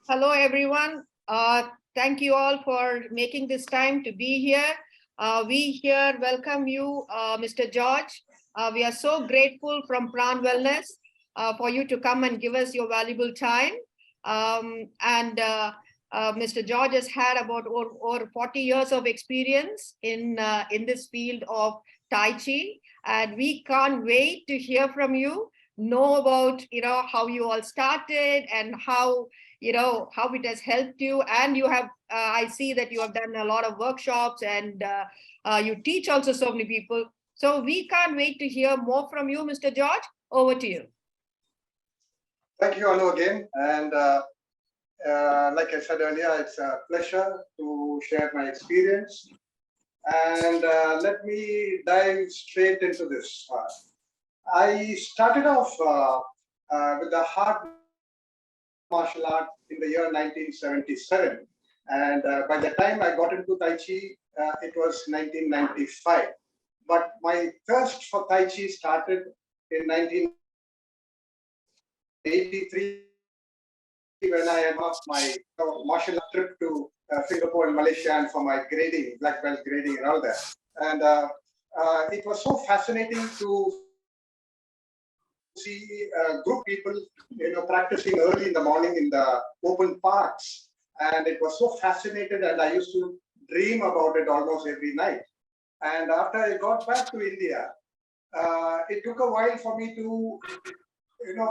Hello, everyone. Thank you all for making this time to be here. We here welcome you, Mr. George. We are so grateful from Pran Wellness for you to come and give us your valuable time. Mr. George has had about over 40 years of experience in this field of Tai Chi, and we can't wait to hear from you, know about how you all started and how how it has helped you. And you have I see that you have done a lot of workshops, and you teach also so many people. So we can't wait to hear more from you, Mr. George. Over to you. Thank you, Anu, again. And like I said earlier, it's a pleasure to share my experience. And let me dive straight into this. I started off with the hard martial art in the year 1977. And by the time I got into Tai Chi, it was 1995. But my thirst for Tai Chi started in 1983 when I had my martial art trip to Singapore and Malaysia, and for my grading, black belt grading and all that. And it was so fascinating to see group people, practicing early in the morning in the open parks. And it was so fascinating, and I used to dream about it almost every night. And after I got back to India, it took a while for me to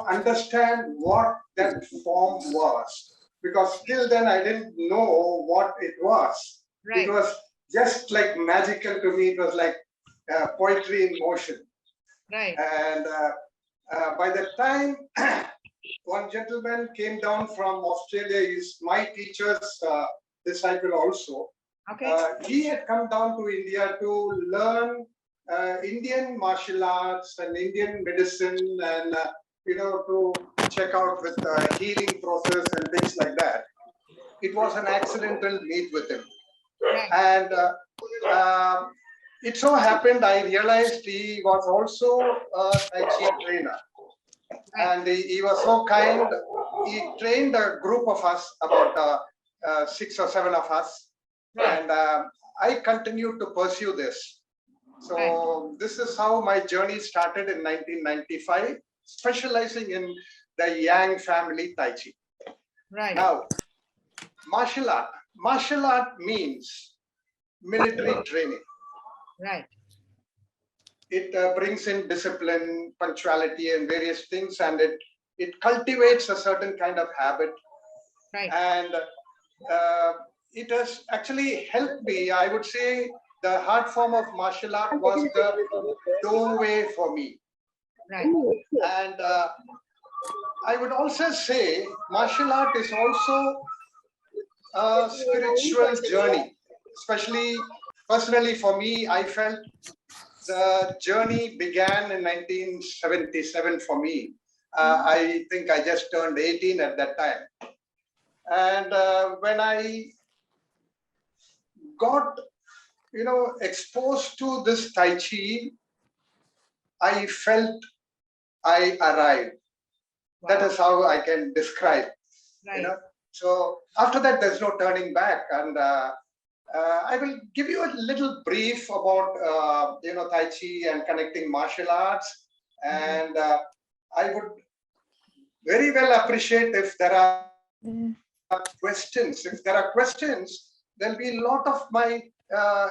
understand what that form was, because till then I didn't know what it was. Right. It was just like magical to me. It was like poetry in motion. Right. And by the time one gentleman came down from Australia, he's my teacher's disciple also. Okay. He had come down to India to learn Indian martial arts and Indian medicine, and to check out with the healing process and things like that. It was an accidental meet with him. Right. And it so happened I realized he was also a Tai Chi trainer. Right. And he was so kind. He trained a group of us, about 6 or 7 of us. Right. And I continued to pursue this. So right. This is how my journey started in 1995, specializing in the Yang family Tai Chi. Right. Now, martial art. Martial art means military training. Right. It brings in discipline, punctuality, and various things, and it cultivates a certain kind of habit. Right. And it has actually helped me. I would say the hard form of martial art was the doorway for me. Right. And I would also say martial art is also a spiritual journey. Especially personally for me, I felt the journey began in 1977 for me. I think I just turned 18 at that time. And when I got exposed to this Tai Chi, I felt I arrived. Wow. That is how I can describe. Right. So after that, there's no turning back. And I will give you a little brief about Tai Chi and connecting martial arts. And I would very well appreciate if there are questions. If there are questions, there'll be a lot of my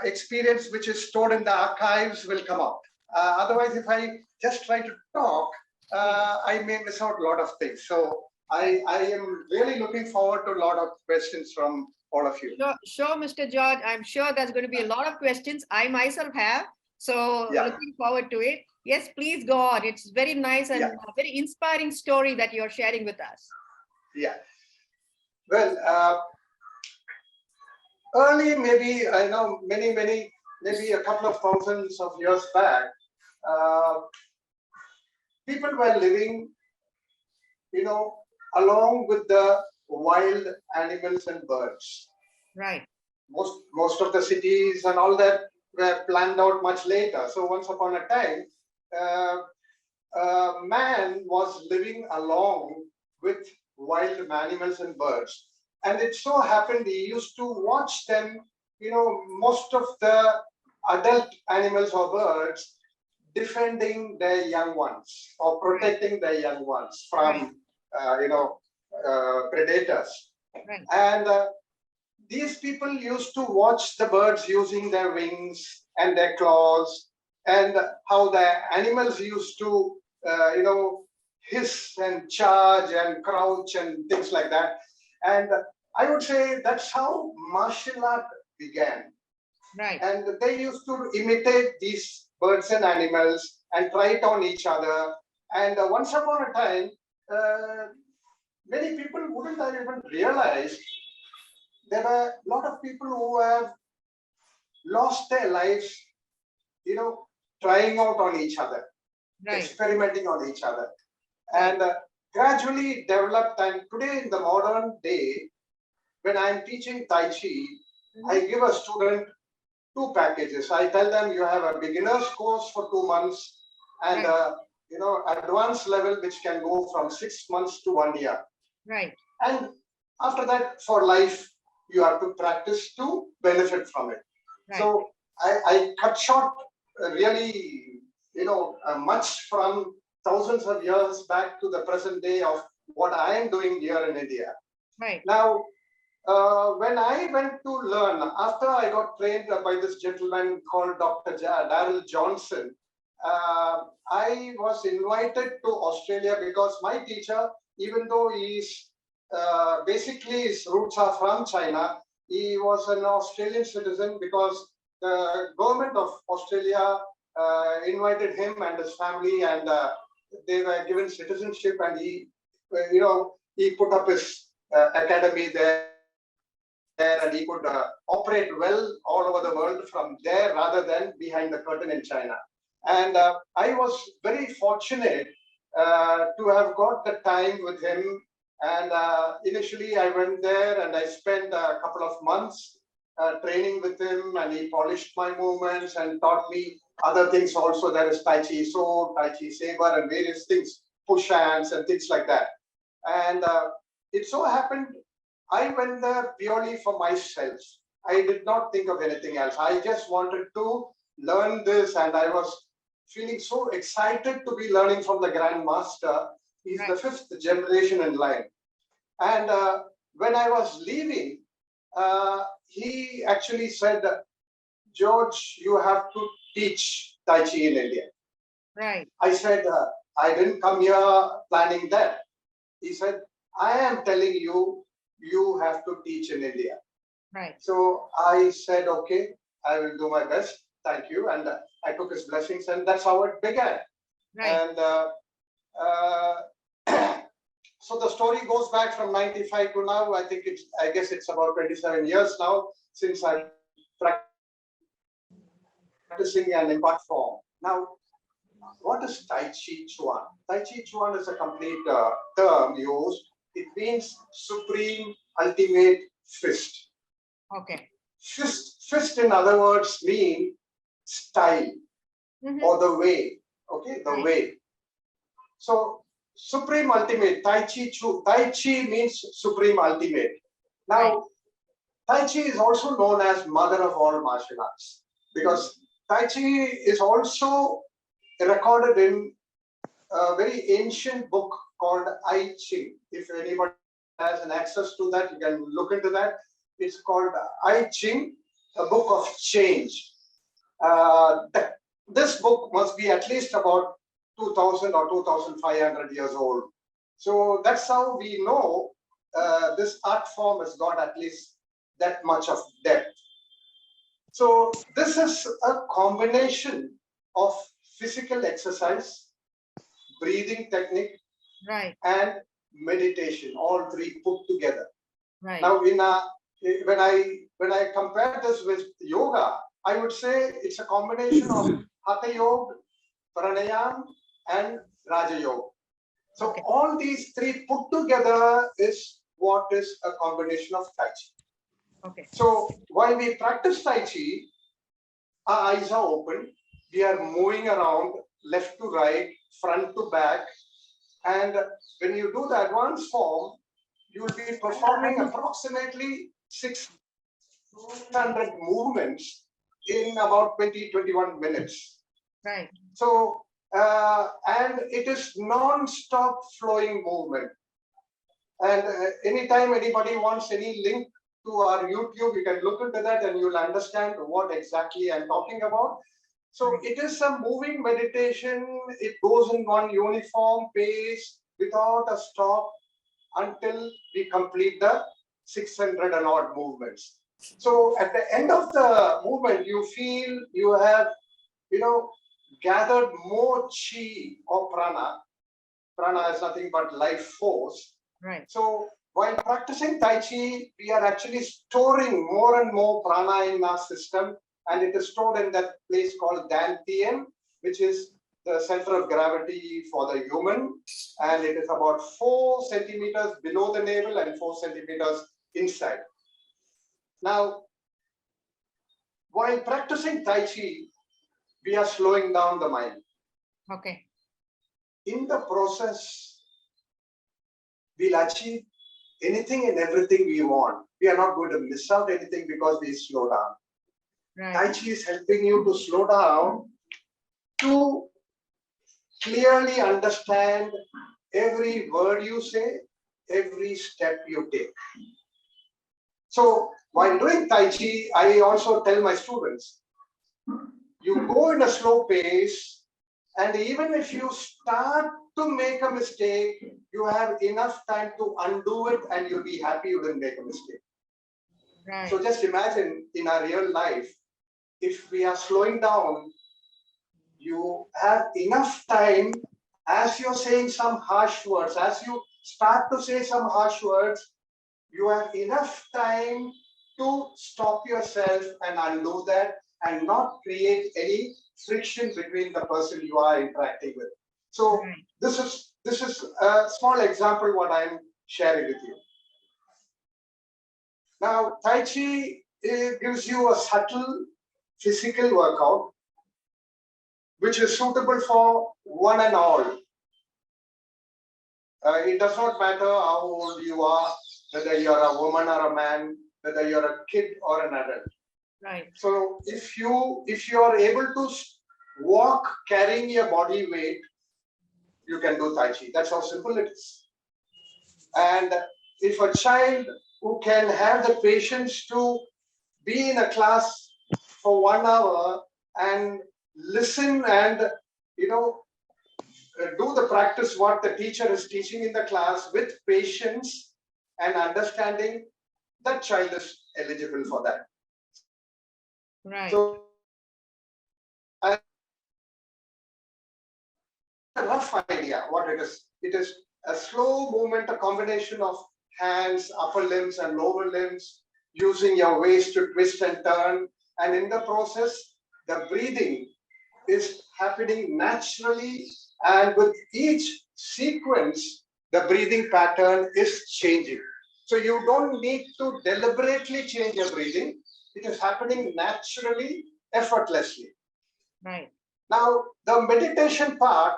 experience which is stored in the archives will come out. Otherwise, if I just try to talk, I may miss out a lot of things. So I am really looking forward to a lot of questions from all of you. Sure, Mr. George. I'm sure there's going to be a lot of questions I myself have. So yeah. Looking forward to it. Yes, please go on. It's very nice and a very inspiring story that you're sharing with us. Yeah. Well, early, maybe, I know maybe a couple of thousands of years back, people were living, along with the wild animals and birds. Right. Most of the cities and all that were planned out much later. So once upon a time, man was living along with wild animals and birds. And it so happened he used to watch them, most of the adult animals or birds defending their young ones or protecting their young ones from, predators. Right. And these people used to watch the birds using their wings and their claws, and how the animals used to, hiss and charge and crouch and things like that. And I would say that's how martial art began. Right. And they used to imitate these birds and animals and try it on each other. And once upon a time, uh, many people wouldn't have even realized there are a lot of people who have lost their lives, trying out on each other, Right. experimenting on each other. And gradually developed. And today, in the modern day, when I'm teaching Tai Chi, I give a student two packages. I tell them you have a beginner's course for 2 months and advanced level, which can go from 6 months to 1 year. Right. And after that, for life, you have to practice to benefit from it. Right. So I cut short really, much from thousands of years back to the present day of what I am doing here in India. Right. Now, when I went to learn, after I got trained by this gentleman called Dr. Daryl Johnson, I was invited to Australia because my teacher, even though he's basically his roots are from China, he was an Australian citizen because the government of Australia invited him and his family, and they were given citizenship, and he put up his academy there, and he could operate well all over the world from there rather than behind the curtain in China. And I was very fortunate to have got the time with him. And initially I went there and I spent a couple of months training with him, and he polished my movements and taught me other things also. There is Tai Chi sword, Tai Chi saber, and various things, push hands and things like that. And it so happened I went there purely for myself. I did not think of anything else. I just wanted to learn this, and I was feeling so excited to be learning from the Grand Master. He's the 5th generation in line. And when I was leaving, he actually said, George, you have to teach Tai Chi in India. Right. I said, I didn't come here planning that. He said, I am telling you, you have to teach in India. Right. So I said, okay, I will do my best. Thank you. And I took his blessings, and that's how it began. Right. And so the story goes back from 95 to now. I guess it's about 27 years now since I'm practicing and in what form. Now, what is Tai Chi Chuan? Tai Chi Chuan is a complete term used. It means supreme, ultimate fist. Okay. Fist, in other words, mean style or the way. Okay, the way. So, supreme, ultimate. Tai Chi means supreme, ultimate. Now, Tai Chi is also known as mother of all martial arts, because Tai Chi is also recorded in a very ancient book called I Ching. If anybody has an access to that, you can look into that. It's called I Ching, a book of change. This book must be at least about 2000 or 2500 years old. So that's how we know this art form has got at least that much of depth. So this is a combination of physical exercise, breathing technique, and meditation, all three put together. Right. Now, when I compare this with yoga, I would say it's a combination of Hatha Yoga, Pranayam, and Raja Yoga. So all these three put together is what is a combination of Tai Chi. Okay. So while we practice Tai Chi, our eyes are open. We are moving around left to right, front to back. And when you do the advanced form, you will be performing approximately 600 movements in about 20-21 minutes. Right. So, and it is non-stop flowing movement. And anytime anybody wants any link to our YouTube, you can look into that and you'll understand what exactly I'm talking about. So it is a moving meditation. It goes in one uniform pace without a stop until we complete the 600 and odd movements. So at the end of the movement, you feel you have, gathered more chi or prana. Prana is nothing but life force. Right. So while practicing Tai Chi, we are actually storing more and more prana in our system, and it is stored in that place called Dantian, which is the center of gravity for the human, and it is about 4 centimeters below the navel and 4 centimeters inside. Now, while practicing Tai Chi, we are slowing down the mind. Okay. In the process, we'll achieve anything and everything we want. We are not going to miss out anything because we slow down. Right. Tai Chi is helping you to slow down, to clearly understand every word you say, every step you take. So while doing Tai Chi, I also tell my students, you go in a slow pace, and even if you start to make a mistake, you have enough time to undo it and you'll be happy you didn't make a mistake. Right. So just imagine in our real life, if we are slowing down, you have enough time as you're saying some harsh words, as you start to say some harsh words, you have enough time to stop yourself and undo that and not create any friction between the person you are interacting with. So this is a small example what I'm sharing with you. Now, Tai Chi gives you a subtle physical workout which is suitable for one and all. It does not matter how old you are, whether you're a woman or a man, whether you're a kid or an adult. Right. So if you are able to walk carrying your body weight, you can do Tai Chi. That's how simple it is. And if a child who can have the patience to be in a class for 1 hour and listen and do the practice what the teacher is teaching in the class with patience and understanding, that child is eligible for that. Right. So a rough idea what it is. It is a slow movement, a combination of hands, upper limbs and lower limbs, using your waist to twist and turn. And in the process, the breathing is happening naturally. And with each sequence, the breathing pattern is changing. So you don't need to deliberately change your breathing. It is happening naturally, effortlessly. Right. Now, the meditation part,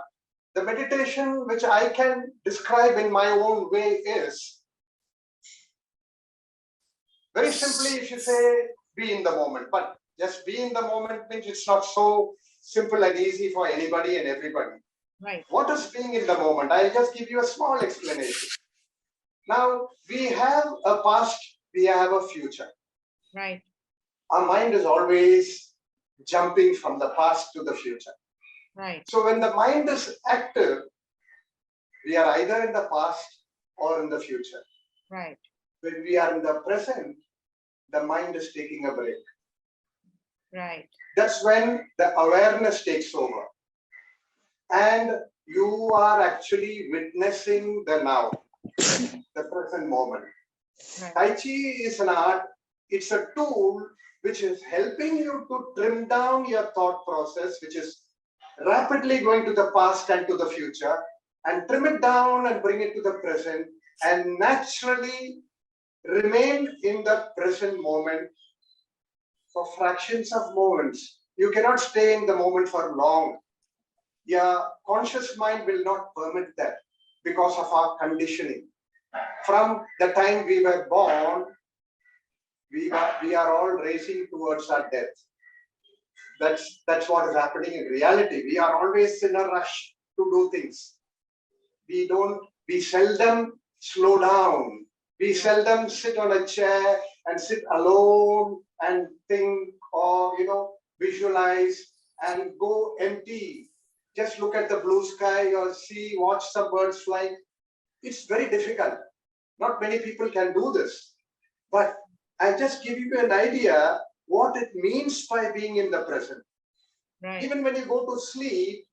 the meditation which I can describe in my own way is, very simply, if you say, be in the moment. But just be in the moment means it's not so simple and easy for anybody and everybody. Right. What is being in the moment? I'll just give you a small explanation. Now, we have a past, we have a future. Right. Our mind is always jumping from the past to the future. Right. So when the mind is active, we are either in the past or in the future. Right. When we are in the present, the mind is taking a break. Right. That's when the awareness takes over. And you are actually witnessing the now, the present moment. Right. Tai Chi is an art, it's a tool which is helping you to trim down your thought process, which is rapidly going to the past and to the future, and trim it down and bring it to the present, and naturally remain in the present moment for fractions of moments. You cannot stay in the moment for long. Your conscious mind will not permit that because of our conditioning. from the time we were born, we are all racing towards our death. That's what is happening in reality. We are always in a rush to do things. We seldom slow down. We seldom sit on a chair and sit alone and think or, visualize and go empty. Just look at the blue sky or watch some birds flying. It's very difficult. Not many people can do this. But I just give you an idea what it means by being in the present. Right. Even when you go to sleep,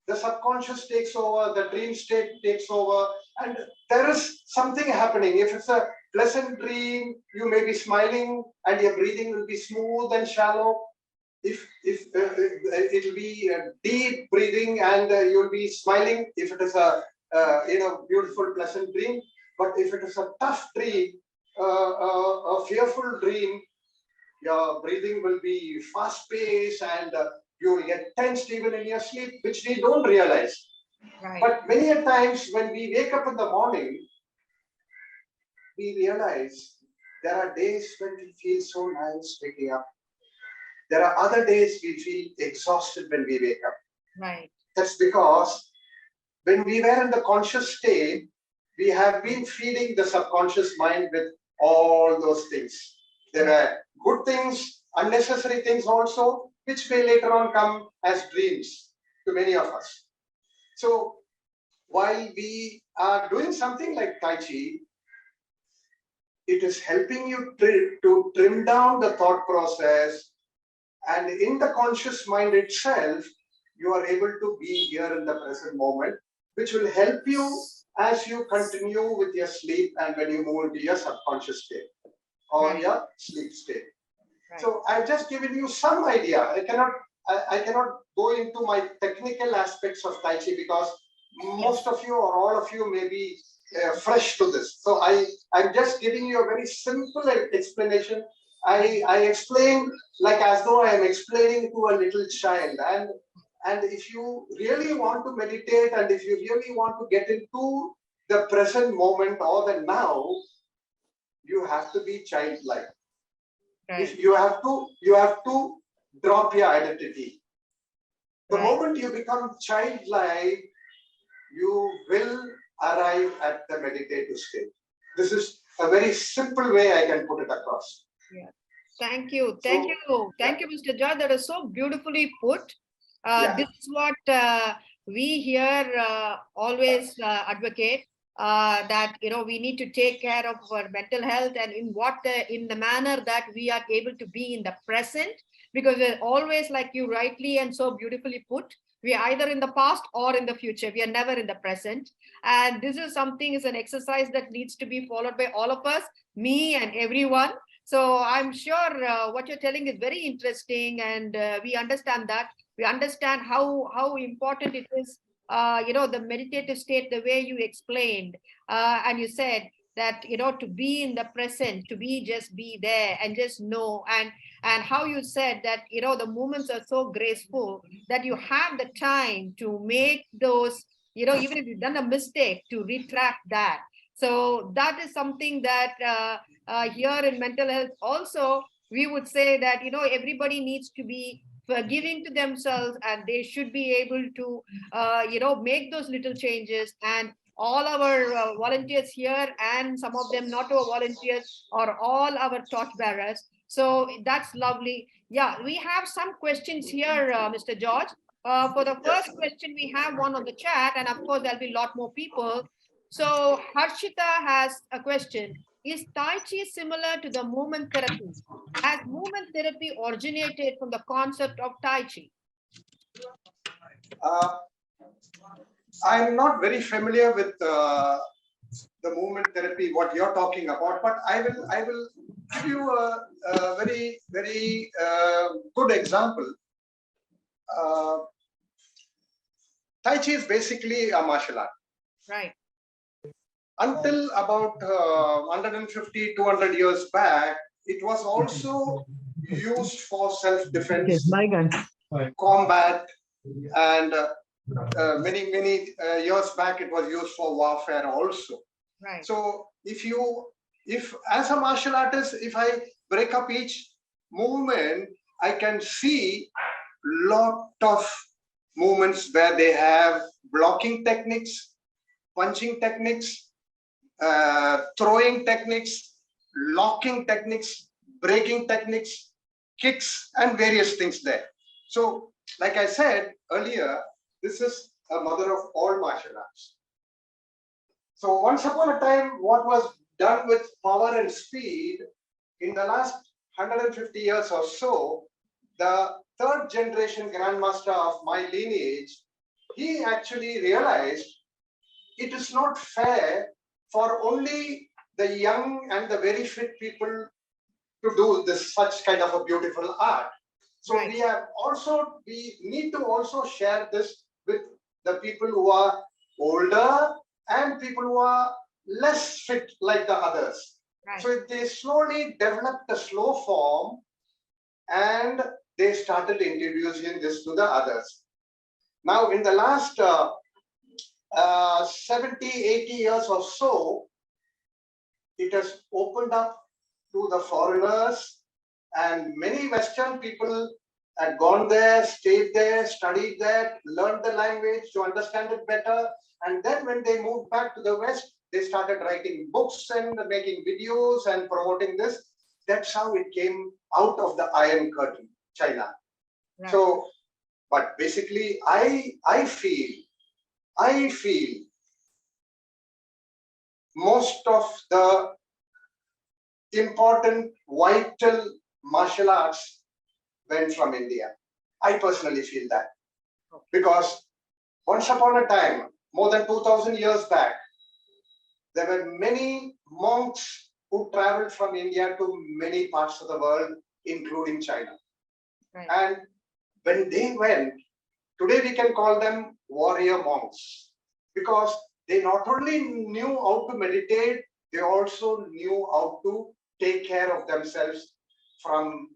the subconscious takes over, the dream state takes over, and there is something happening. If it's a pleasant dream, you may be smiling and your breathing will be smooth and shallow. If it will be deep breathing and you'll be smiling if it is a beautiful pleasant dream. But if it is a tough dream, a fearful dream, your breathing will be fast paced and you will get tensed even in your sleep, which we don't realize. Right. But many a times when we wake up in the morning, we realize there are days when we feel so nice waking up. There are other days we feel exhausted when we wake up. Right. That's because when we were in the conscious state, we have been feeding the subconscious mind with all those things. There are good things, unnecessary things also, which may later on come as dreams to many of us. So while we are doing something like Tai Chi, it is helping you to trim down the thought process, and in the conscious mind itself, you are able to be here in the present moment, which will help you as you continue with your sleep and when you move into your subconscious state or your sleep state. Right. So I've just given you some idea. I cannot go into my technical aspects of Tai Chi because most of you or all of you may be fresh to this. So I'm just giving you a very simple explanation. I explain like as though I am explaining to a little child. And if you really want to meditate and if you really want to get into the present moment or the now, you have to be childlike. Right. If you have to drop your identity. The moment you become childlike, you will arrive at the meditative state. This is a very simple way I can put it across. Yeah. Thank you, Mr. George. That is so beautifully put. This is what we here always advocate. That we need to take care of our mental health, and in the manner that we are able to be in the present, because we're always, like you rightly and so beautifully put, we are either in the past or in the future. We are never in the present, and this is an exercise that needs to be followed by all of us, me and everyone. So I'm sure what you're telling is very interesting, and we understand that. We understand how important it is. The meditative state, the way you explained, and you said that, to be in the present, to just be there and just know, and how you said that, the moments are so graceful that you have the time to make those, even if you've done a mistake, to retract that. So that is something that here in mental health also, we would say that, everybody needs to be forgiving to themselves, and they should be able to make those little changes. And all our volunteers here, and some of them not our volunteers, are all our torch bearers. So that's lovely. Yeah, we have some questions here, Mr. George. For the first question, we have one on the chat, and of course there'll be a lot more people. So Harshita has a question. Is Tai Chi similar to the movement therapy? Has movement therapy originated from the concept of Tai Chi? I'm not very familiar with the movement therapy, what you're talking about, but I will give you a very, very good example. Tai Chi is basically a martial art. Right. Until about 150, 200 years back, it was also used for self-defense, combat, and many years back, it was used for warfare also. Right. So if as a martial artist, if I break up each movement, I can see lot of movements where they have blocking techniques, punching techniques, throwing techniques, locking techniques, breaking techniques, kicks, and various things there. So, like I said earlier, this is a mother of all martial arts. So, once upon a time, what was done with power and speed, in the last 150 years or so, the third generation grandmaster of my lineage, he actually realized it is not fair for only the young and the very fit people to do this such kind of a beautiful art. So Right. we need to also share this with the people who are older and people who are less fit like the others. Right. So they slowly developed a slow form and they started introducing this to the others. Now, in the last 70, 80 years or so, it has opened up to the foreigners, and many Western people had gone there, stayed there, studied there, learned the language to understand it better. And then when they moved back to the West, they started writing books and making videos and promoting this. That's how it came out of the Iron Curtain, China. Right. So, but basically, I feel most of the important, vital martial arts went from India. I personally feel that. Because once upon a time, more than 2000 years back, there were many monks who traveled from India to many parts of the world, including China. Right. And when they went, today we can call them warrior monks, because they not only knew how to meditate, they also knew how to take care of themselves from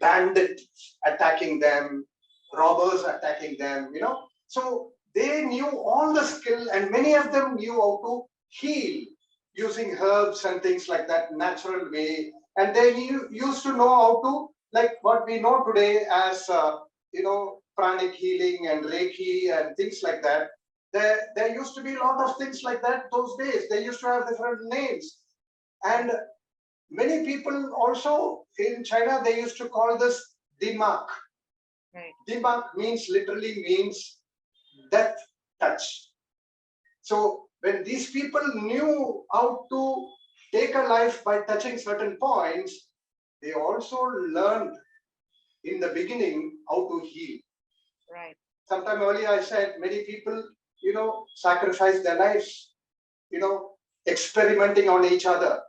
bandits attacking them, robbers attacking them, So they knew all the skill, and many of them knew how to heal using herbs and things like that, natural way. And they used to know how to, like what we know today as, pranic healing and Reiki and things like that. There used to be a lot of things like that those days. They used to have different names. And many people also in China, they used to call this dimak. Right. Dimak literally means death touch. So when these people knew how to take a life by touching certain points, they also learned in the beginning how to heal. Right. Sometime earlier I said many people, sacrificed their lives, experimenting on each other.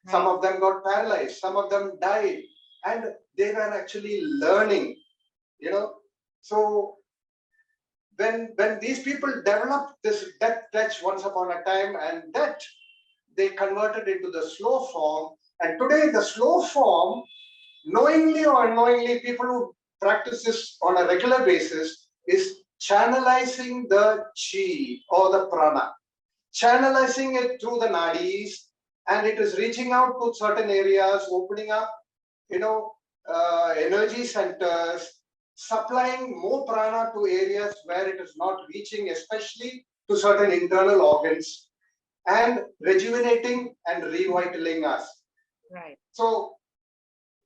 Right. Some of them got paralyzed, some of them died, and they were actually learning, So when these people developed this death touch once upon a time, and that they converted into the slow form, and today the slow form, knowingly or unknowingly, people who practice this on a regular basis is channelizing the chi or the prana, channelizing it through the nadis, and it is reaching out to certain areas, opening up, energy centers, supplying more prana to areas where it is not reaching, especially to certain internal organs, and rejuvenating and revitalizing us. Right. So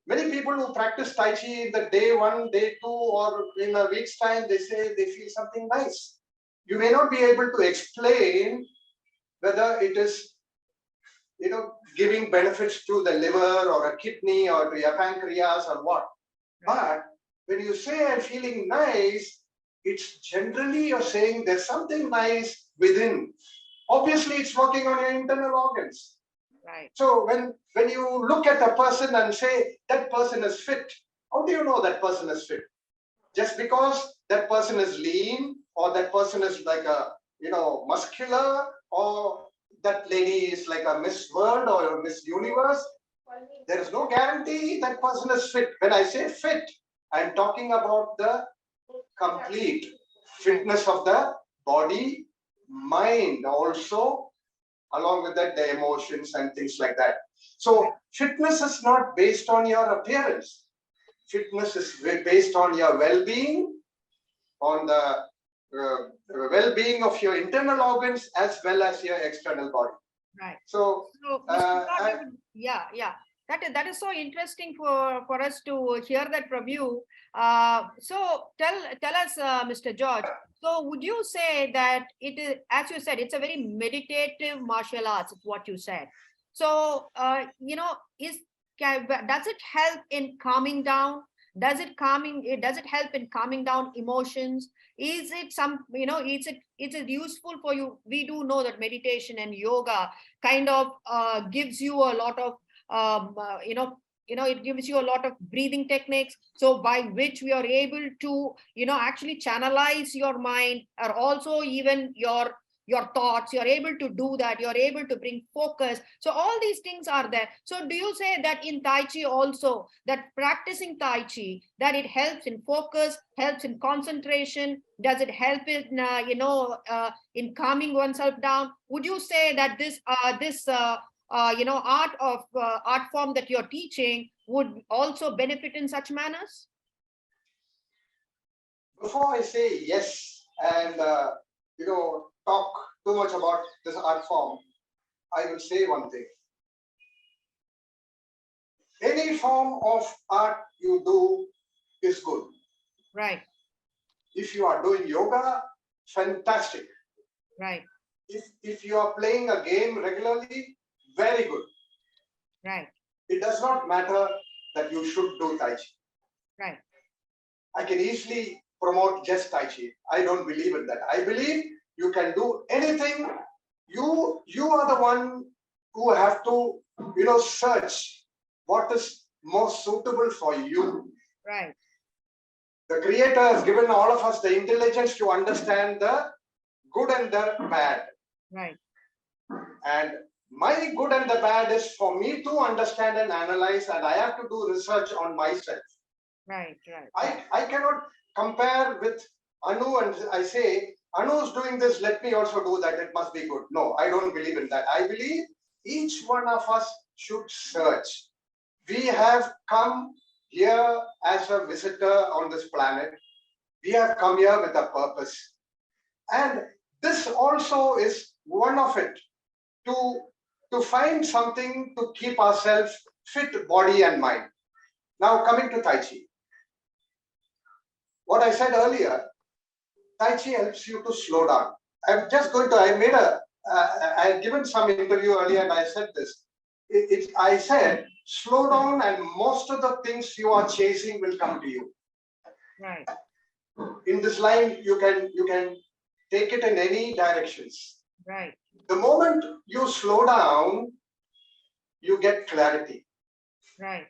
many people who practice Tai Chi in the day 1, day 2, or in a week's time, they say they feel something nice. You may not be able to explain whether it is, giving benefits to the liver or a kidney or to your pancreas or what. But when you say I'm feeling nice, it's generally you're saying there's something nice within. Obviously, it's working on your internal organs. Right. So when you look at a person and say that person is fit, how do you know that person is fit? Just because that person is lean, or that person is like a, muscular, or that lady is like a Miss World or a Miss Universe, there is no guarantee that person is fit. When I say fit, I'm talking about the complete fitness of the body, mind also, along with that, the emotions and things like that. So fitness is not based on your appearance. Fitness is based on your well-being, on the well-being of your internal organs as well as your external body. Right. So, Mr. George, yeah. That is so interesting for us to hear that from you. So tell us, Mr. George. So would you say that it is, as you said, it's a very meditative martial arts, is what you said. So does it help in calming down? Does it help in calming down emotions? Is it is it useful for you? We do know that meditation and yoga kind of gives you a lot of it gives you a lot of breathing techniques, so by which we are able to actually channelize your mind, or also even your thoughts. You're able to do that. You're able to bring focus. So all these things are there. So do you say that in Tai Chi also, that practicing Tai Chi, that it helps in focus, helps in concentration? Does it help in in calming oneself down? Would you say that this art form that you're teaching would also benefit in such manners? before I say yes and talk too much about this art form, I will say one thing. Any form of art you do is good. Right. If you are doing yoga, fantastic. Right. If you are playing a game regularly, very good. Right. It does not matter that you should do Tai Chi. Right. I can easily promote just Tai Chi. I don't believe in that. I believe you can do anything. You are the one who have to search what is most suitable for you. Right. The Creator has given all of us the intelligence to understand the good and the bad. Right. And my good and the bad is for me to understand and analyze, and I have to do research on myself. Right. Right. I cannot compare with Anu and I say, Anu is doing this, let me also do that, it must be good. No, I don't believe in that. I believe each one of us should search. We have come here as a visitor on this planet. We have come here with a purpose. And this also is one of it, to find something to keep ourselves fit, body and mind. Now coming to Tai Chi. What I said earlier, Tai Chi helps you to slow down. I had given some interview earlier and I said this. I said, slow down and most of the things you are chasing will come to you. Right. In this line, you can take it in any directions. Right. The moment you slow down, you get clarity. Right.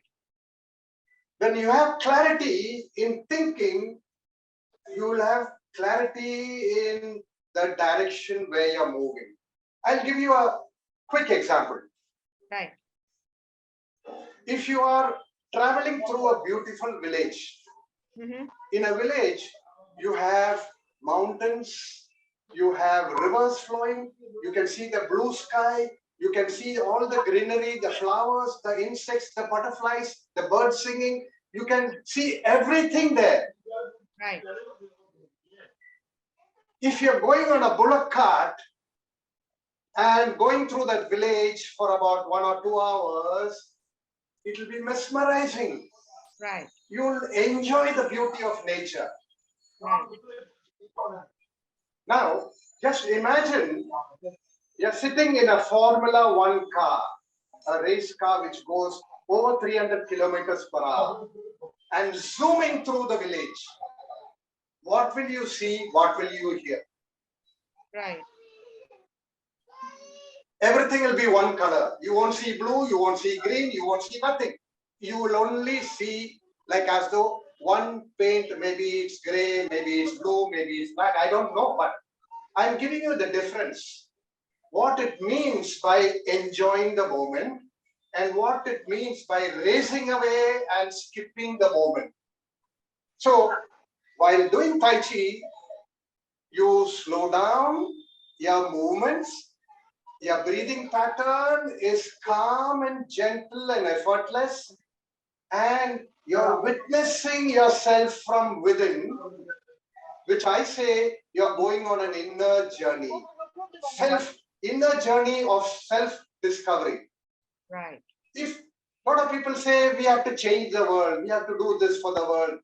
When you have clarity in thinking, you will have clarity in the direction where you're moving. I'll give you a quick example. Right. If you are traveling through a beautiful village, in a village, you have mountains, you have rivers flowing, you can see the blue sky, you can see all the greenery, the flowers, the insects, the butterflies, the birds singing. You can see everything there. Right. If you're going on a bullock cart and going through that village for about 1 or 2 hours, it will be mesmerizing. Right. You'll enjoy the beauty of nature. Right. Now, just imagine you're sitting in a Formula One car, a race car which goes over 300 kilometers per hour, and zooming through the village. What will you see? What will you hear? Right. Everything will be one color. You won't see blue, you won't see green, you won't see nothing. You will only see like as though one paint, maybe it's gray, maybe it's blue, maybe it's black. I don't know, but I'm giving you the difference. What it means by enjoying the moment and what it means by racing away and skipping the moment. So while doing Tai Chi, you slow down your movements Your breathing pattern is calm and gentle and effortless, and you're witnessing yourself from within, which I say you're going on an inner journey, inner journey of self-discovery. Right. If a lot of people say we have to change the world, we have to do this for the world,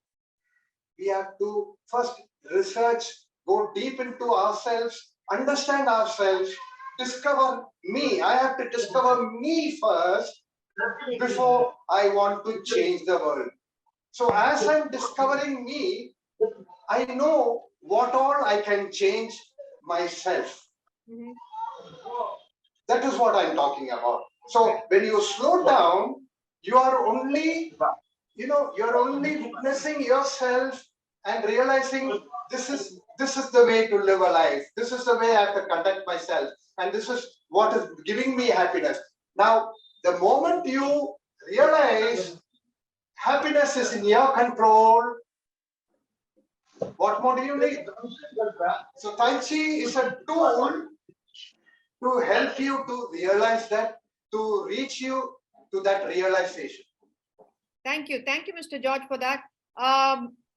we have to first research, go deep into ourselves, understand ourselves, discover me. I have to discover me first before I want to change the world. So as I'm discovering me, I know what all I can change myself. Mhm. That is what I'm talking about. So when you slow down, you are only, you're only witnessing yourself and realizing this is the way to live a life. This is the way I have to conduct myself, and this is what is giving me happiness. Now, the moment you realize happiness is in your control, what more do you need? So Tai Chi is a tool to help you to realize that, to reach you to that realization. Thank you. Thank you, Mr. George, for that.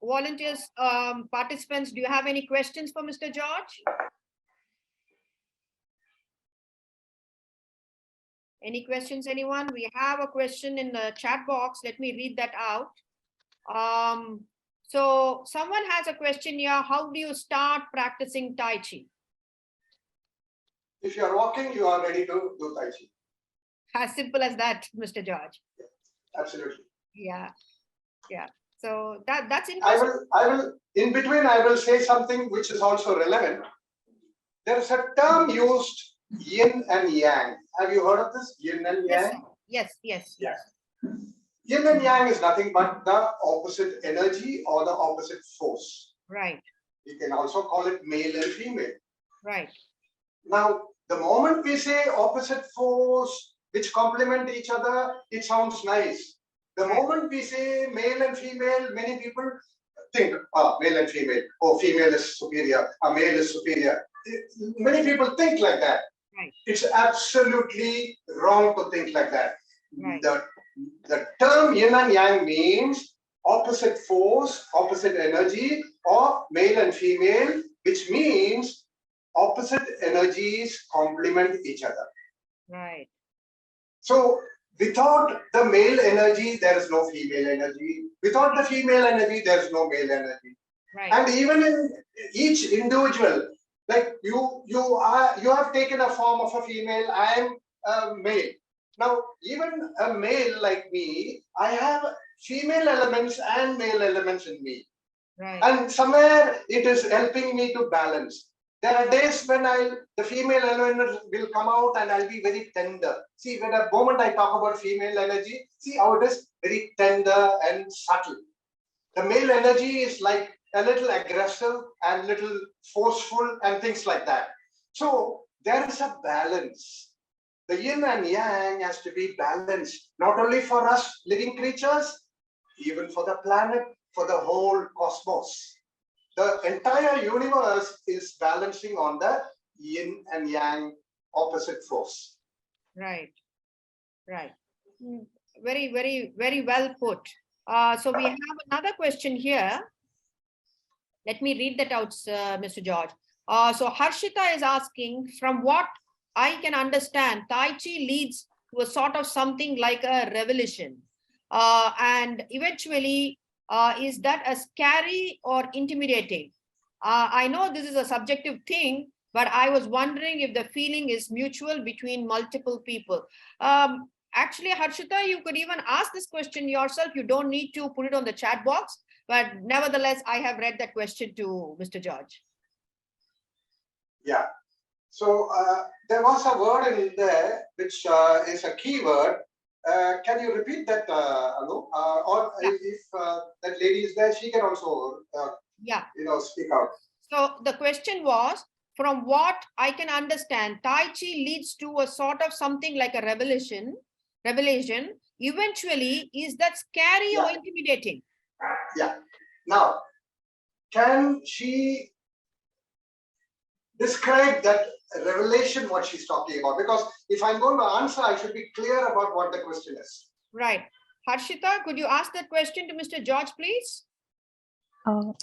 Volunteers, participants, do you have any questions for Mr. George? Any questions, anyone? We have a question in the chat box. Let me read that out. So someone has a question here. How do you start practicing Tai Chi? If you are walking, you are ready to do Tai Chi. As simple as that, Mr. George. Absolutely. Yeah. Yeah. So that's interesting. I will, in between, I will say something which is also relevant. There is a term used, yin and yang. Have you heard of this? Yin and yang? Yes. Yin and yang is nothing but the opposite energy or the opposite force. Right. You can also call it male and female. Right. Now, the moment we say opposite force, which complement each other, it sounds nice. The moment we say male and female, many people think, male and female, oh, female is superior, male is superior. Many people think like that. Right. It's absolutely wrong to think like that. Right. The term yin and yang means opposite force, opposite energy, or male and female, which means opposite energies complement each other. Right. So without the male energy, there is no female energy. Without the female energy, there is no male energy. Right. And even in each individual, like you have taken a form of a female, I am a male. Now, even a male like me, I have female elements and male elements in me. Right. And somewhere it is helping me to balance. There are days when the female element will come out and I'll be very tender. See, when the moment I talk about female energy, see how it is very tender and subtle. The male energy is like a little aggressive and little forceful and things like that. So there is a balance. The yin and yang has to be balanced, not only for us living creatures, even for the planet, for the whole cosmos. The entire universe is balancing on the yin and yang opposite force. Right. Right. Very, very, very well put. So we have another question here. Let me read that out, Mr. George. So Harshita is asking, from what I can understand, Tai Chi leads to a sort of something like a revolution. And eventually, is that a scary or intimidating? I know this is a subjective thing, but I was wondering if the feeling is mutual between multiple people. Actually, Harshita, you could even ask this question yourself. You don't need to put it on the chat box, but nevertheless, I have read that question to Mr. George. Yeah. So there was a word in there which is a key word. Can you repeat that, Anu? Or if that lady is there, she can also speak out. So the question was, from what I can understand, Tai Chi leads to a sort of something like a revelation. Eventually, is that scary or intimidating? Yeah. Now, can she describe that revelation, what she's talking about. Because if I'm going to answer, I should be clear about what the question is. Right. Harshita, could you ask that question to Mr. George, please?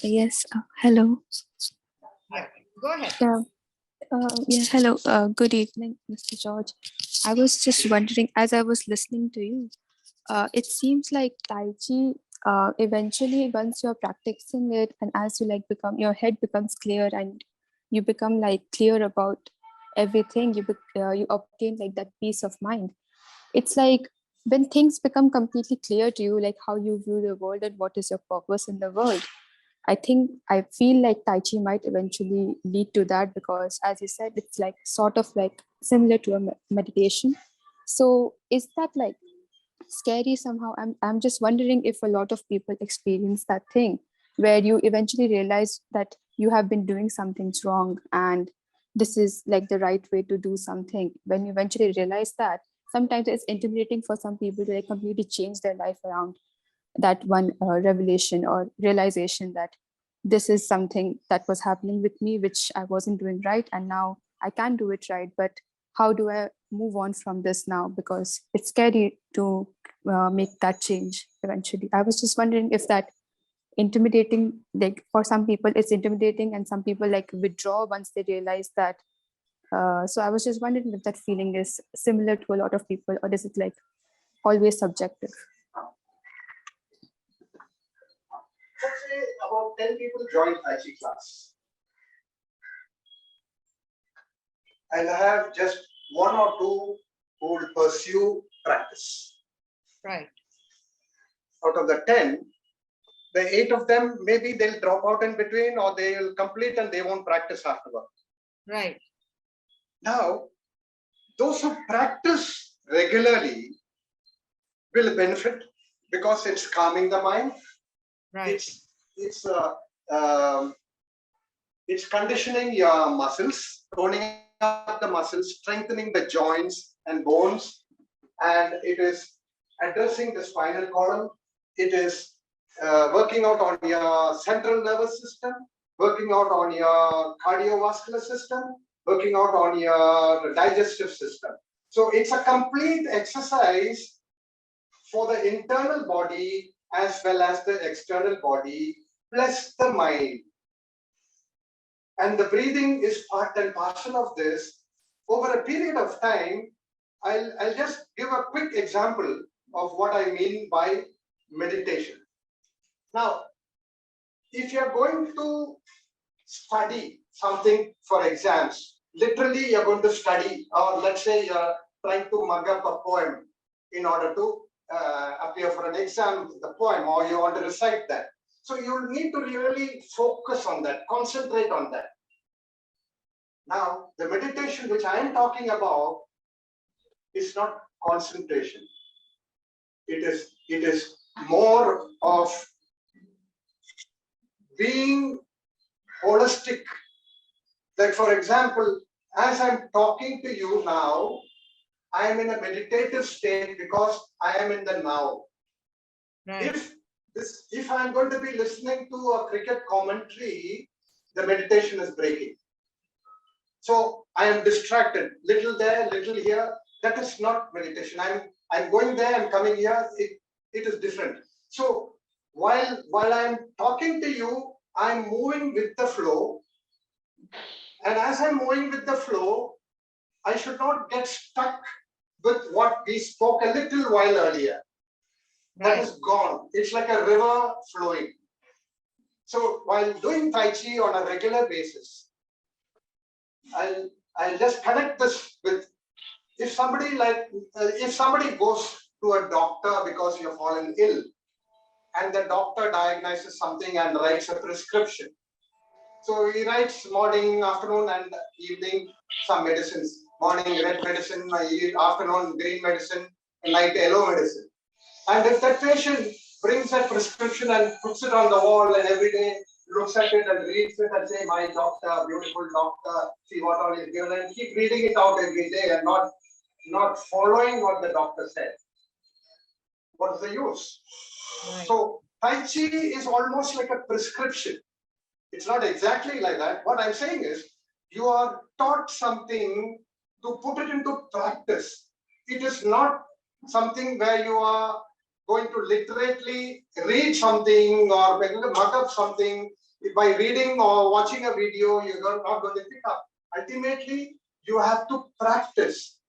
Yes. Hello. Yeah, go ahead. Yeah. Hello. Good evening, Mr. George. I was just wondering, as I was listening to you, it seems like Tai Chi. Eventually, once you're practicing it, and as you like become, your head becomes clear, and you become like clear about everything. You obtain like that peace of mind. It's like when things become completely clear to you, like how you view the world and what is your purpose in the world. I feel like Tai Chi might eventually lead to that because, as you said, it's like sort of like similar to a meditation. So is that like scary somehow? I'm just wondering if a lot of people experience that thing where you eventually realize that you have been doing something wrong and this is like the right way to do something. When you eventually realize that, sometimes it's intimidating for some people to like completely change their life around that one revelation or realization that this is something that was happening with me which I wasn't doing right, and now I can do it right. But how do I move on from this now, because it's scary to make that change eventually. I was just wondering if that intimidating, like for some people it's intimidating and some people like withdraw once they realize that. So I was just wondering if that feeling is similar to a lot of people, or is it like always subjective? Let's say about 10 people join Tai Chi class. And I have just one or two who will pursue practice. Right. Out of the 10, the 8 of them, maybe they'll drop out in between or they'll complete and they won't practice afterward. Right. Now, those who practice regularly will benefit because it's calming the mind. Right. It's conditioning your muscles, toning up the muscles, strengthening the joints and bones, and it is addressing the spinal column. It is working out on your central nervous system, working out on your cardiovascular system, working out on your digestive system. So it's a complete exercise for the internal body as well as the external body, plus the mind. And the breathing is part and parcel of this. Over a period of time, I'll just give a quick example of what I mean by meditation. Now, if you're going to study something for exams, literally you're going to study, or let's say you're trying to mug up a poem in order to appear for an exam, the poem, or you want to recite that. So you'll need to really focus on that, concentrate on that. Now, the meditation which I am talking about is not concentration. It is more of being holistic. Like, for example, as I'm talking to you now, I am in a meditative state because I am in the now. Right. If I'm going to be listening to a cricket commentary, the meditation is breaking. So I am distracted, little there, little here. That is not meditation. I'm going there, I'm coming here. It is different. So while I'm talking to you, I'm moving with the flow. And as I'm moving with the flow, I should not get stuck with what we spoke a little while earlier. That is gone. It's like a river flowing. So while doing Tai Chi on a regular basis, I'll just connect this with, if somebody goes to a doctor because you've fallen ill, and the doctor diagnoses something and writes a prescription. So he writes morning, afternoon, and evening some medicines. Morning red medicine, afternoon green medicine, night yellow medicine. And if that patient brings that prescription and puts it on the wall and every day looks at it and reads it and say, my doctor, beautiful doctor, see what all is given, and keep reading it out every day and not following what the doctor said, what's the use? Right. So Tai Chi is almost like a prescription. It's not exactly like that. What I'm saying is, you are taught something to put it into practice. It is not something where you are going to literally read something or mug up something. By reading or watching a video, you're not going to pick up. Ultimately, you have to practice.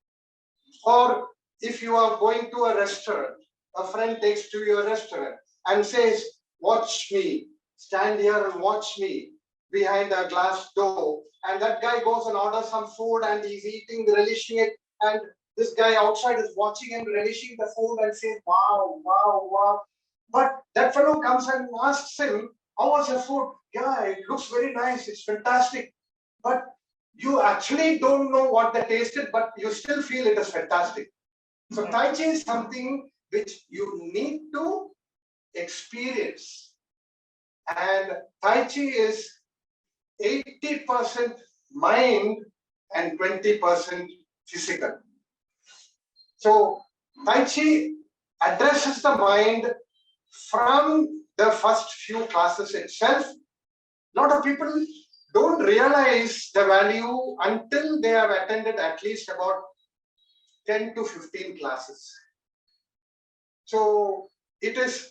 Or if you are going to a restaurant, a friend takes to your restaurant and says, watch me, stand here and watch me behind a glass door. And that guy goes and orders some food and he's eating, relishing it. And this guy outside is watching him, relishing the food and says, wow, wow, wow. But that fellow comes and asks him, how was the food? Yeah, it looks very nice. It's fantastic. But you actually don't know what they tasted, but you still feel it is fantastic. So Tai Chi is something which you need to experience. And Tai Chi is 80% mind and 20% physical. So Tai Chi addresses the mind from the first few classes itself. A lot of people don't realize the value until they have attended at least about 10 to 15 classes. So it is,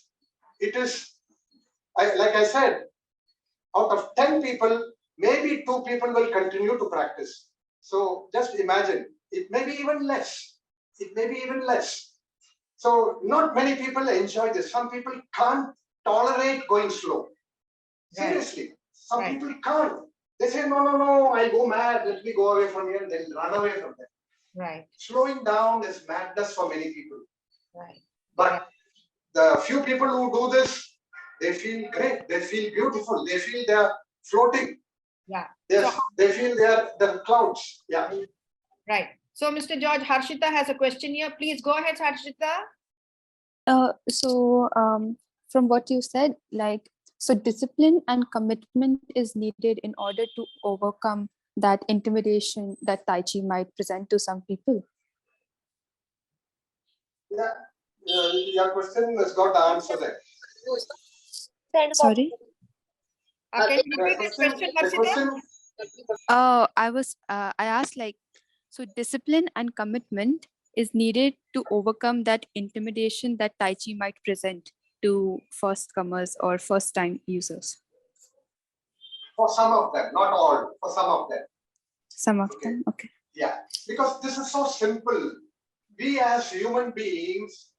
like I said, out of 10 people, maybe 2 people will continue to practice. So just imagine, it may be even less. It may be even less. So not many people enjoy this. Some people can't tolerate going slow. Seriously, some people can't. They say, no, no, no, I go mad. Let me go away from here. They'll run away from there. Right. Slowing down is madness for many people. Right. But the few people who do this, they feel great. They feel beautiful. They feel they're floating. Yeah. They feel they're the clouds. Yeah. Right. So, Mr. George, Harshita has a question here. Please go ahead, Harshita. From what you said, so discipline and commitment is needed in order to overcome that intimidation that Tai Chi might present to some people. Yeah. Your question has got the answer there. Sorry? Can you repeat the question, Harshita? I asked so discipline and commitment is needed to overcome that intimidation that Tai Chi might present to first comers or first time users. For some of them, not all, for some of them. Some of them, okay. Yeah, because this is so simple. We as human beings,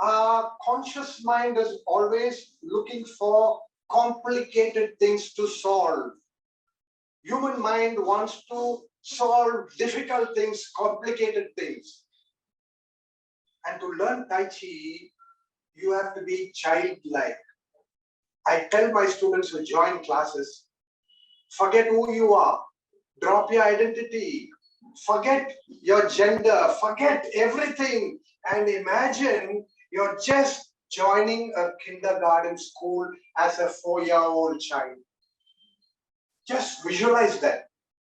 our conscious mind is always looking for complicated things to solve. Human mind wants to solve difficult things, complicated things. And to learn Tai Chi, you have to be childlike. I tell my students who join classes, forget who you are, drop your identity, forget your gender, forget everything, and imagine you're just joining a kindergarten school as a 4-year-old child. Just visualize that.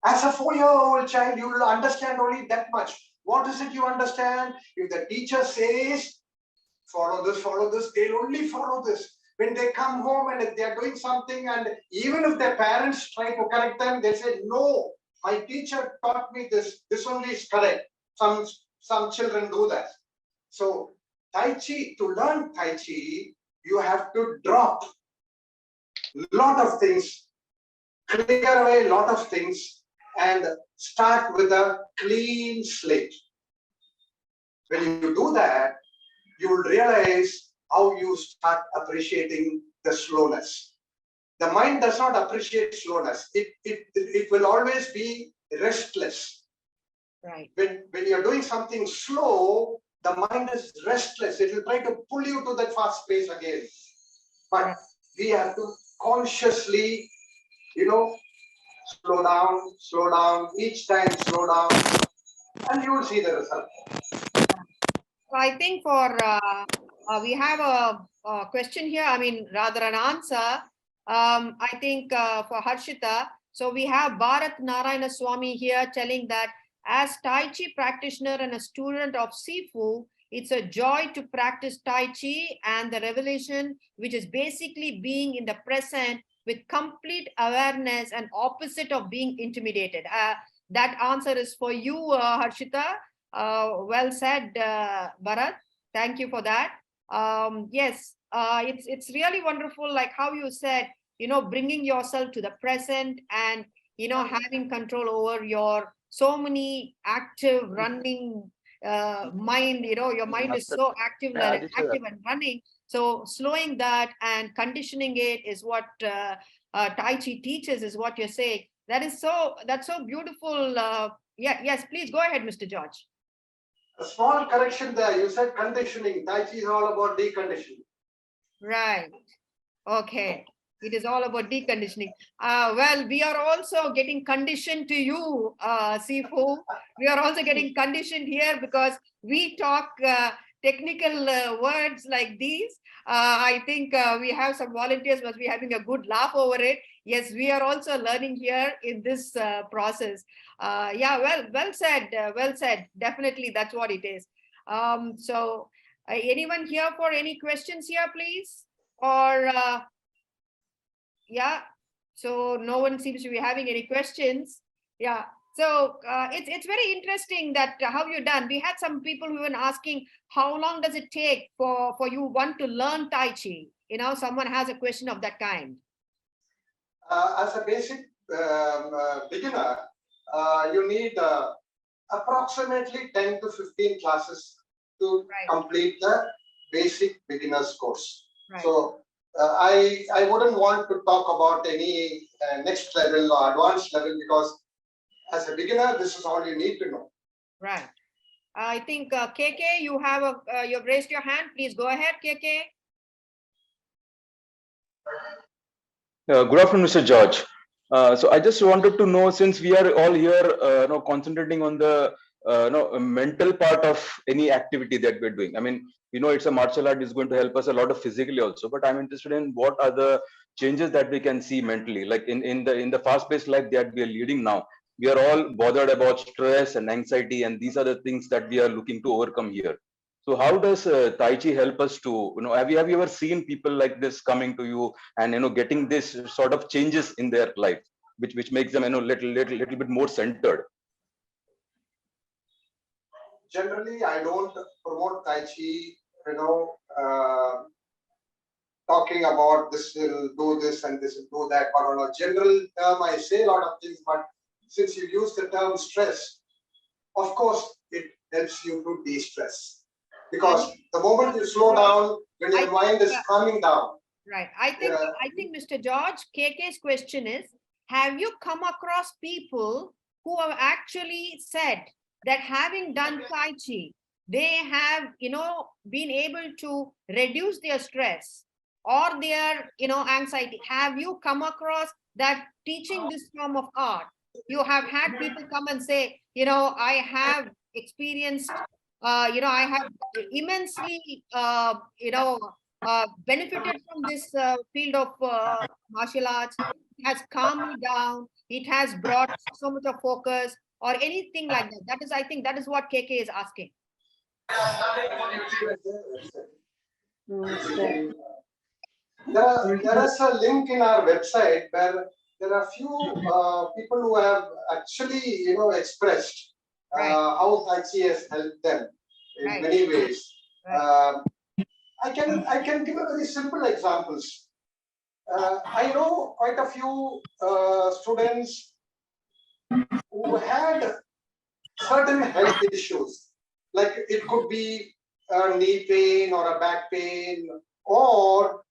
As a 4-year-old child, you will understand only that much. What is it you understand? If the teacher says, follow this, they'll only follow this. When they come home and if they're doing something, and even if their parents try to correct them, they say, no, my teacher taught me this only is correct. Some children do that. So Tai Chi, to learn Tai Chi, you have to drop a lot of things, clear away a lot of things, and start with a clean slate. When you do that, you will realize how you start appreciating the slowness. The mind does not appreciate slowness. It will always be restless. Right. When you're doing something slow, the mind is restless. It will try to pull you to that fast pace again. But we have to consciously, slow down, each time slow down, and you will see the result. So I think we have a question here, rather an answer. I think for Harshita, so we have Bharat Narayana Swami here telling that as Tai Chi practitioner and a student of Sifu, It's a joy to practice Tai Chi, and the revelation, which is basically being in the present with complete awareness and opposite of being intimidated. That answer is for you, Harshita. Well said, Bharat. Thank you for that. Yes, it's really wonderful, like how you said, bringing yourself to the present and, having control over your so many active running mind. Your mind is so active and running. So slowing that and conditioning it is what Tai Chi teaches, is what you're saying. That's so beautiful. Yes, please go ahead, Mr. George. A small correction there. You said conditioning. Tai Chi is all about deconditioning. Right. Okay. It is all about deconditioning. Well, we are also getting conditioned to you, Sifu. We are also getting conditioned here because we talk technical words like these. I think we have some volunteers must be having a good laugh over it. Yes, we are also learning here in this process. Yeah, well said. Well said. Definitely, that's what it is. So, anyone here for any questions here, please? Or yeah, so no one seems to be having any questions. Yeah, so it's very interesting that how you done. We had some people who were asking how long does it take for you want to learn Tai Chi. Someone has a question of that kind. As a basic beginner, you need approximately 10 to 15 classes to complete the basic beginner's course. Right. So I wouldn't want to talk about any next level or advanced level, because as a beginner, this is all you need to know. Right. I think KK, you've raised your hand. Please go ahead, KK. Good afternoon, Mr. George. So I just wanted to know, since we are all here, concentrating on the mental part of any activity that we're doing. I mean, it's a martial art is going to help us a lot of physically also, but I'm interested in what are the changes that we can see mentally, like in the fast-paced life that we are leading now. We are all bothered about stress and anxiety, and these are the things that we are looking to overcome here. So how does Tai Chi help us to, have you ever seen people like this coming to you and, getting this sort of changes in their life, which makes them, little bit more centered? Generally, I don't promote Tai Chi, talking about this will do this and this will do that. But on a general term, I say a lot of things, but since you use the term stress, of course, it helps you to de-stress. Because the moment you slow down, when your mind is calming down. Right. I think Mr. George, KK's question is, have you come across people who have actually said that having done Tai Chi, they have, been able to reduce their stress or their, anxiety? Have you come across that teaching this form of art? You have had people come and say, I have experienced, I have immensely, benefited from this field of martial arts. It has calmed me down. It has brought so much of focus or anything like that. I think that is what KK is asking. There is a link in our website where there are few people who have actually, expressed how Tai Chi has helped them in many ways. I can give a very simple examples. I know quite a few students who had certain health issues, like it could be a knee pain or a back pain, or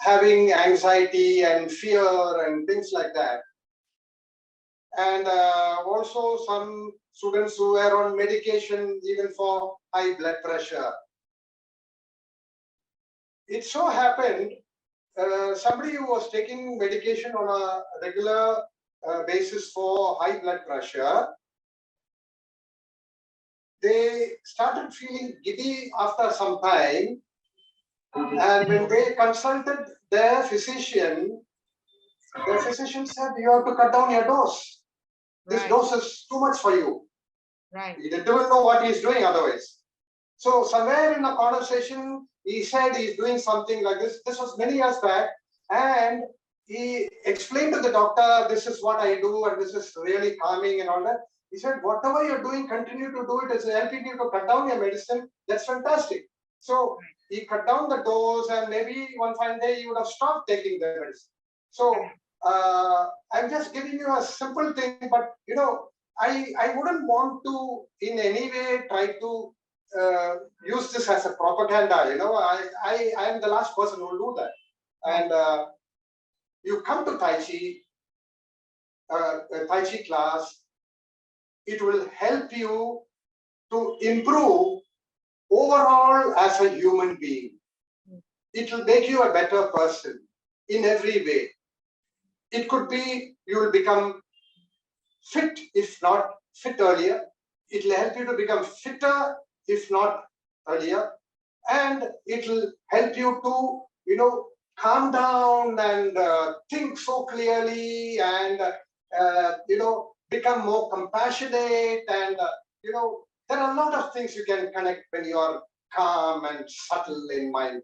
having anxiety and fear and things like that. And also some students who were on medication even for high blood pressure. It so happened somebody who was taking medication on a regular basis for high blood pressure, they started feeling giddy after some time. And when they consulted their physician said, you have to cut down your dose. This dose is too much for you. Right. He didn't know what he's doing otherwise. So somewhere in a conversation, he said he's doing something like this. This was many years back. And he explained to the doctor, this is what I do, and this is really calming and all that. He said, whatever you're doing, continue to do it. It's helping you to cut down your medicine. That's fantastic. So he cut down the dose, and maybe one fine day he would have stopped taking the medicine. So I'm just giving you a simple thing, but I wouldn't want to in any way try to use this as a propaganda. I am the last person who will do that. And you come to Tai Chi class, it will help you to improve overall as a human being. It will make you a better person in every way. It could be you will become fit, if not fit earlier. It will help you to become fitter, if not earlier. And it will help you to, calm down and think so clearly and, become more compassionate. And, there are a lot of things you can connect when you are calm and subtle in mind.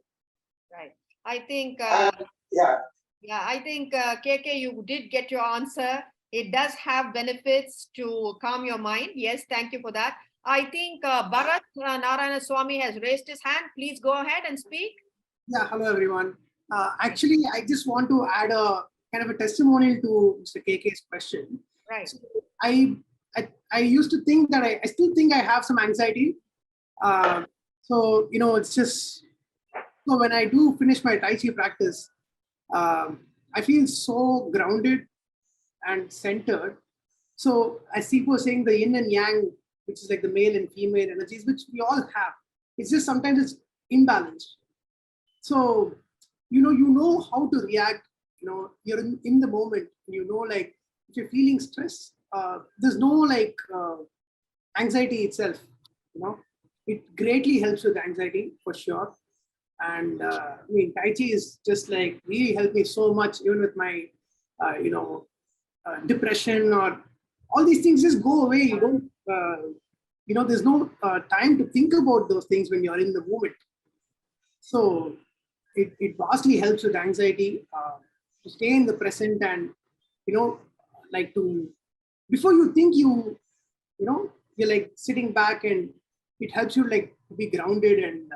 Right. I think, Yeah. yeah, I think, KK, you did get your answer. It does have benefits to calm your mind. Yes, thank you for that. I think Bharat Narayana Swami has raised his hand. Please go ahead and speak. Yeah, hello everyone. Actually, I just want to add a kind of a testimonial to Mr. KK's question. Right. So I used to think that I still think I have some anxiety. So it's just so when I do finish my Tai Chi practice, I feel so grounded and centered. So as Sifu was saying, the yin and yang, which is like the male and female energies, which we all have, it's just sometimes it's imbalanced. So, you know how to react, you're in the moment, like if you're feeling stress, there's no like anxiety itself, it greatly helps with anxiety for sure. And Tai Chi is just like really helped me so much, even with my, depression or all these things just go away. You don't, there's no time to think about those things when you're in the moment. So it vastly helps with anxiety, to stay in the present and, like to, before you think you're like sitting back, and it helps you like to be grounded, and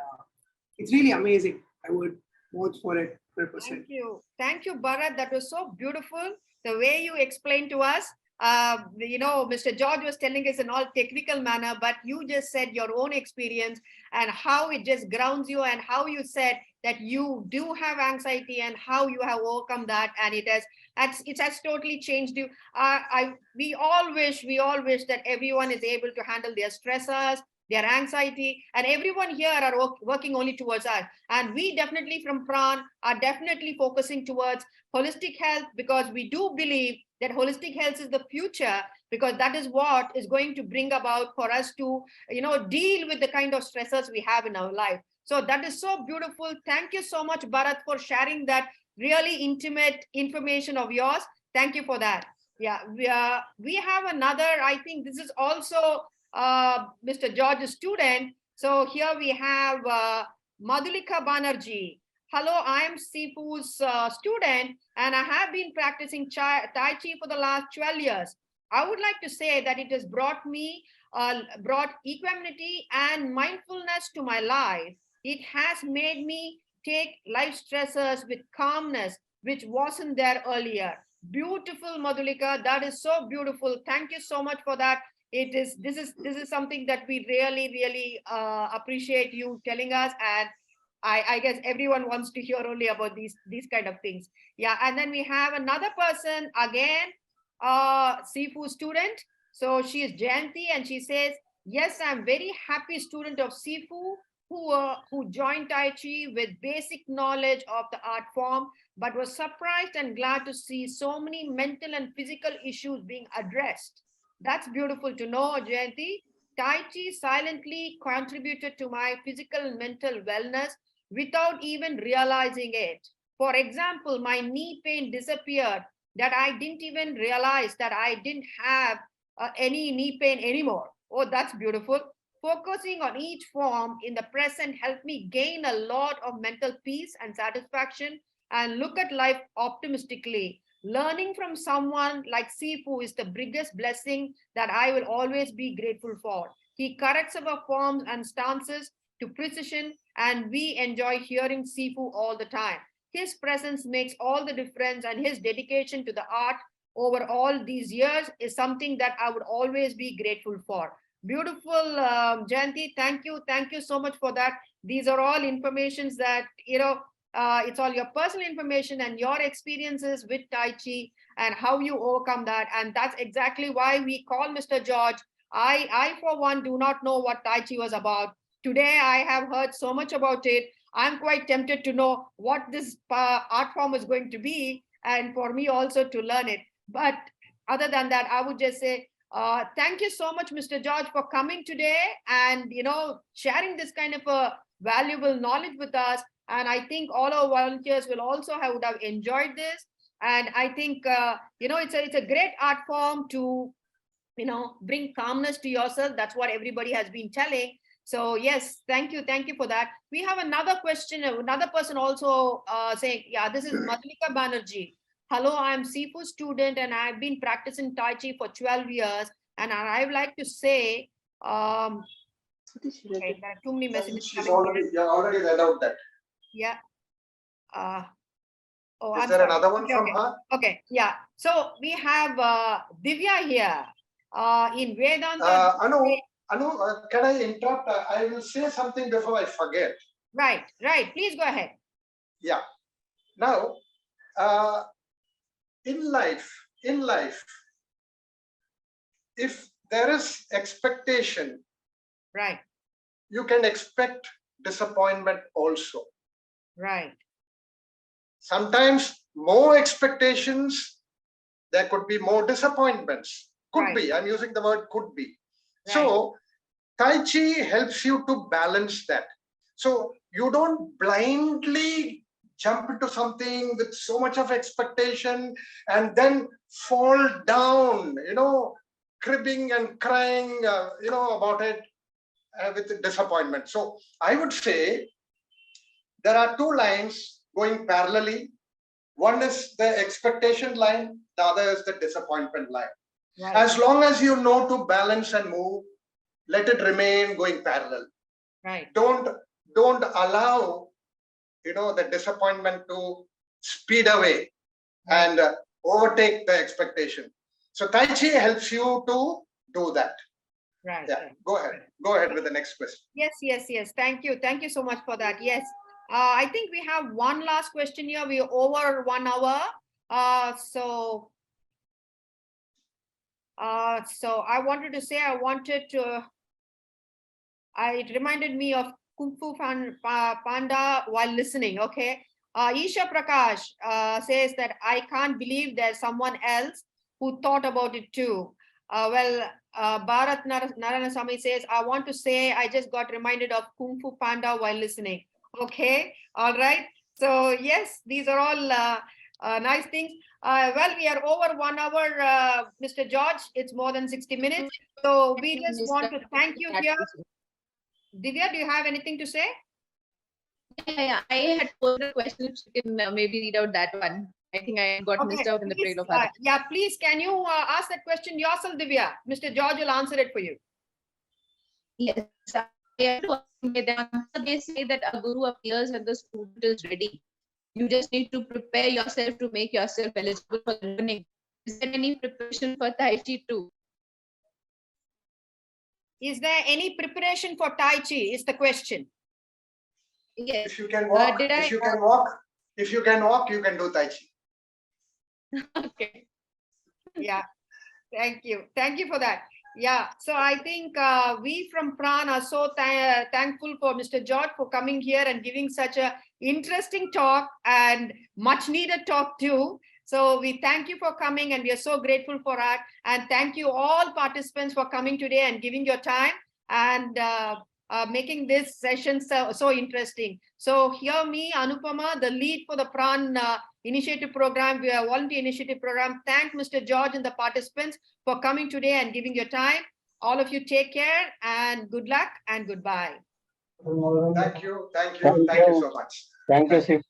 it's really amazing. I would vote for it 100%. Thank you. Thank you, Bharat. That was so beautiful. The way you explained to us, Mr. George was telling us in all technical manner, but you just said your own experience and how it just grounds you, and how you said that you do have anxiety and how you have overcome that, and it has totally changed you. We all wish that everyone is able to handle their stressors, their anxiety, and everyone here are working only towards us. And we definitely from Pran are definitely focusing towards holistic health, because we do believe that holistic health is the future, because that is what is going to bring about for us to, deal with the kind of stressors we have in our life. So that is so beautiful. Thank you so much, Bharat, for sharing that really intimate information of yours. Thank you for that. Yeah, we have another, I think this is also Mr. George's student. So here we have Madhulika Banerjee. Hello, I am Sifu's student, and I have been practicing Tai Chi for the last 12 years. I would like to say that it has brought equanimity and mindfulness to my life. It has made me take life stressors with calmness, which wasn't there earlier. Beautiful, Madhulika. That is so beautiful. Thank you so much for that. This is something that we really appreciate you telling us, and I guess everyone wants to hear only about these kind of things. Yeah, and then we have another person again, Sifu student. So she is Jayanti, and she says, yes, I'm very happy student of Sifu who joined Tai Chi with basic knowledge of the art form, but was surprised and glad to see so many mental and physical issues being addressed. That's beautiful to know, Jayanti. Tai Chi silently contributed to my physical and mental wellness without even realizing it. For example, my knee pain disappeared, that I didn't even realize that I didn't have any knee pain anymore. Oh, that's beautiful. Focusing on each form in the present helped me gain a lot of mental peace and satisfaction and look at life optimistically. Learning from someone like Sifu is the biggest blessing that I will always be grateful for. He corrects our forms and stances to precision, and we enjoy hearing Sifu all the time. His presence makes all the difference, and his dedication to the art over all these years is something that I would always be grateful for. Beautiful, Jayanti. Thank you so much for that. These are all informations that, it's all your personal information and your experiences with Tai Chi and how you overcome that. And that's exactly why we call Mr. George. I for one, do not know what Tai Chi was about. Today, I have heard so much about it. I'm quite tempted to know what this art form is going to be, and for me also to learn it. But other than that, I would just say, thank you so much, Mr. George, for coming today and, sharing this kind of a valuable knowledge with us. And I think all our volunteers will also would have enjoyed this. And I think, it's a great art form to, bring calmness to yourself. That's what everybody has been telling. So yes, thank you for that. We have another question, another person also saying, yeah, this is Madhulika Banerjee. Hello, I'm Sifu student and I've been practicing Tai Chi for 12 years. And I would like to say, okay, there are too many messages She's coming in. already read out that. Yeah. Is there another one from her? Okay, yeah. So we have Divya here in Vedanta. Anu, can I interrupt? I will say something before I forget. Right. Please go ahead. Yeah. Now, in life, if there is expectation, right, you can expect disappointment also. Right. Sometimes more expectations, there could be more disappointments. Could be. I'm using the word could be. Right. So Tai Chi helps you to balance that. So you don't blindly jump into something with so much of expectation and then fall down, cribbing and crying, about it with disappointment. So I would say there are two lines going parallelly. One is the expectation line, the other is the disappointment line. Right. As long as you know to balance and move, let it remain going parallel. Right. Don't allow, the disappointment to speed away and overtake the expectation. So Tai Chi helps you to do that. Right. Yeah. Right. Go ahead with the next question. Yes. Thank you so much for that. Yes. I think we have one last question here. We're over 1 hour. So I wanted to say, it reminded me of Kung Fu Panda while listening. Okay. Isha Prakash says that I can't believe there's someone else who thought about it too. Bharat Narayanasamy says, I want to say I just got reminded of Kung Fu Panda while listening. Okay, all right. So yes, these are all nice things. We are over 1 hour, Mr. George. It's more than 60 minutes. So we just want to thank you here. Divya, do you have anything to say? Yeah. I had posed a question. If you can maybe read out that one. I think I got missed out in the trail of others. Yeah, please, can you ask that question yourself, Divya? Mr. George will answer it for you. Yes. They say that a guru appears when the student is ready. You just need to prepare yourself to make yourself eligible for learning. Is there any preparation for Tai Chi too? Is there any preparation for Tai Chi? Is the question. Yes. If you can walk, you can do Tai Chi. Okay. Yeah. Thank you for that. Yeah. So I think we from Pran are so thankful for Mr. George for coming here and giving such a interesting talk and much needed talk too. So we thank you for coming and we are so grateful for that. And thank you all participants for coming today and giving your time and making this session so interesting. So here me, Anupama, the lead for the Pran initiative program, we are volunteer initiative program. Thank Mr. George and the participants for coming today and giving your time. All of you take care and good luck and goodbye. Thank you. Thank Thank you. Thank you you. so much. Thank you, Sifu.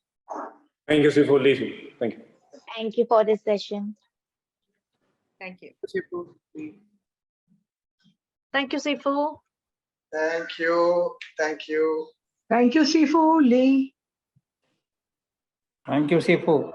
Thank you, Sifu. Thank you. Thank you for this session. Thank you. Thank you, Sifu. Thank you. Thank you. Thank you, Sifu, Lee. Thank you, Sifu.